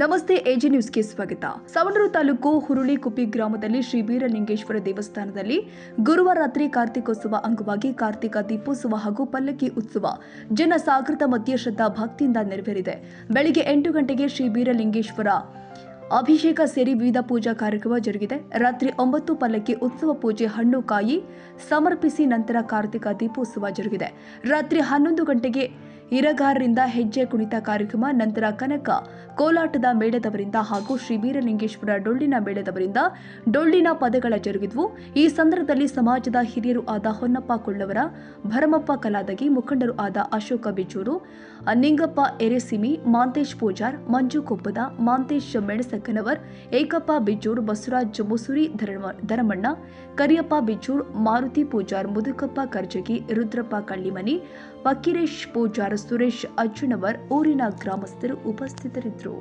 ನಮಸ್ತೆ ಎಜಿ ನ್ಯೂಸ್ಗೆ ಸ್ವಾಗತ. ಸವಣೂರು ತಾಲೂಕು ಹುರುಳಿಕುಪ್ಪಿ ಗ್ರಾಮದಲ್ಲಿ ಶ್ರೀ ಬೀರಲಿಂಗೇಶ್ವರ ದೇವಸ್ಥಾನದಲ್ಲಿ ಗುರುವಾರ ರಾತ್ರಿ ಕಾರ್ತಿಕೋತ್ಸವ ಅಂಗವಾಗಿ ಕಾರ್ತಿಕ ದೀಪೋತ್ಸವ ಹಾಗೂ ಪಲ್ಲಕ್ಕಿ ಉತ್ಸವ ಜನಸಾಗರದ ಮಧ್ಯೆ ಶ್ರದ್ಧಾ ಭಕ್ತಿಯಿಂದ ನೆರವೇರಿದೆ. ಬೆಳಿಗ್ಗೆ 8 ಗಂಟೆಗೆ ಶ್ರೀ ಬೀರಲಿಂಗೇಶ್ವರ ಅಭಿಷೇಕ ಸೇರಿ ವಿವಿಧ ಪೂಜಾ ಕಾರ್ಯಕ್ರಮ ಜರುಗಿದೆ. ರಾತ್ರಿ 9 ಪಲ್ಲಕ್ಕಿ ಉತ್ಸವ ಪೂಜೆ ಹಣ್ಣು ಕಾಯಿ ಸಮರ್ಪಿಸಿ ನಂತರ ಕಾರ್ತಿಕ ದೀಪೋತ್ಸವ ಜರುಗಿದೆ. ರಾತ್ರಿ 11 ಗಂಟೆಗೆ ಇರಗಾರರಿಂದ ಹೆಜ್ಜೆ ಕುಣಿತ ಕಾರ್ಯಕ್ರಮ, ನಂತರ ಕನಕ ಕೋಲಾಟದ ಮೇಳದವರಿಂದ ಹಾಗೂ ಶ್ರೀ ಬೀರಲಿಂಗೇಶ್ವರ ಡೊಳ್ಳಿನ ಮೇಳದವರಿಂದ ಡೊಳ್ಳಿನ ಪದಗಳ ಜರುಗಿದ್ವು. ಈ ಸಂದರ್ಭದಲ್ಲಿ ಸಮಾಜದ ಹಿರಿಯರು ಆದ ಹೊನ್ನಪ್ಪ ಕೊಳ್ಳವರ, ಭರಮಪ್ಪ ಕಲಾದಗಿ, ಮುಖಂಡರು ಆದ ಅಶೋಕ ಬಿಜೂರು, ನಿಂಗಪ್ಪ ಎರೆಸಿಮಿ, ಮಾಂತೇಶ್ ಪೂಜಾರ್, ಮಂಜು ಕೊಪ್ಪದ, ಮಾಂತೇಶ್ ಮೆಣಸಕ್ಕನವರ್, ಏಕಪ್ಪ ಬಿಜೂರ್, ಬಸವರಾಜ್ ಮುಸುರಿ ಧರಮಣ್ಣ, ಕರಿಯಪ್ಪ ಬಿಜೂರ್, ಮಾರುತಿ ಪೂಜಾರ್, ಮುದುಕಪ್ಪ ಕರ್ಜಗಿ, ರುದ್ರಪ್ಪ ಕಳ್ಳಿಮನಿ, ಫಕೀರೇಶ್ ಪೂಜಾರ್, ಸುರೇಶ್ ಅಜ್ಜನವರ್ ಊರಿನ ಗ್ರಾಮಸ್ಥರು ಉಪಸ್ಥಿತರಿದ್ದರು.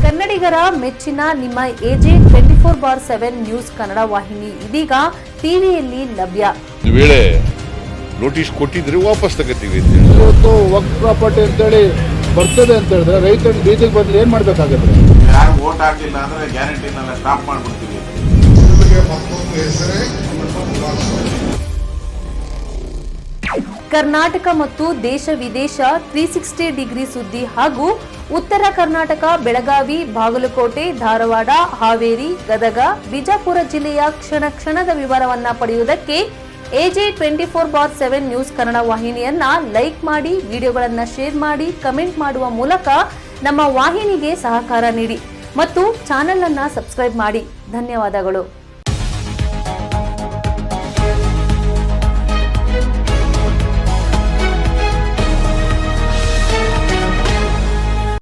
ಕನ್ನಡಿಗರ ಮೆಚ್ಚಿನ ನಿಮ್ಮ ಎಜೆ 24/7 ನ್ಯೂಸ್ ಕನ್ನಡ ವಾಹಿನಿ ಇದೀಗ ಟಿವಿಯಲ್ಲಿ ಲಭ್ಯ. ವೇಳೆ ನೋಟಿಸ್ ಕೊಟ್ಟಿದ್ರೆ ವಾಪಸ್ ತಗೋತೀವಿ. ಇವತ್ತು ವಕ್ಫ್ ಪ್ರಾಪರ್ಟಿ ಅಂತೇಳಿ ಬರ್ತದೆ ಅಂತ ಹೇಳಿದ್ರೆ ರೈತರು ಬೀದಿಗೆ ಬದಲು ಏನ್ ಮಾಡ್ಬೇಕಾಗತ್ತೆ? ಯಾರು ವೋಟ್ ಹಾಕಿಲ್ಲ ಅಂದ್ರೆ ಗ್ಯಾರಂಟಿನೆಲ್ಲ ಸ್ಟಾಪ್ ಮಾಡ್ಬಿಡ್ತೀವಿ. ಕರ್ನಾಟಕ ಮತ್ತು ದೇಶ ವಿದೇಶ 360 ಡಿಗ್ರಿ ಸುದ್ದಿ ಹಾಗೂ ಉತ್ತರ ಕರ್ನಾಟಕ, ಬೆಳಗಾವಿ, ಬಾಗಲಕೋಟೆ, ಧಾರವಾಡ, ಹಾವೇರಿ, ಗದಗ, ಬಿಜಾಪುರ ಜಿಲ್ಲೆಯ ಕ್ಷಣ ಕ್ಷಣದ ವಿವರವನ್ನ ಪಡೆಯುವುದಕ್ಕೆ ಎಜೆ 24/7 ನ್ಯೂಸ್ ಕನ್ನಡ ವಾಹಿನಿಯನ್ನ ಲೈಕ್ ಮಾಡಿ, ವಿಡಿಯೋಗಳನ್ನ ಶೇರ್ ಮಾಡಿ, ಕಮೆಂಟ್ ಮಾಡುವ ಮೂಲಕ ನಮ್ಮ ವಾಹಿನಿಗೆ ಸಹಕಾರ ನೀಡಿ ಮತ್ತು ಚಾನೆಲ್ ಅನ್ನ ಸಬ್ಸ್ಕ್ರೈಬ್ ಮಾಡಿ. ಧನ್ಯವಾದಗಳು.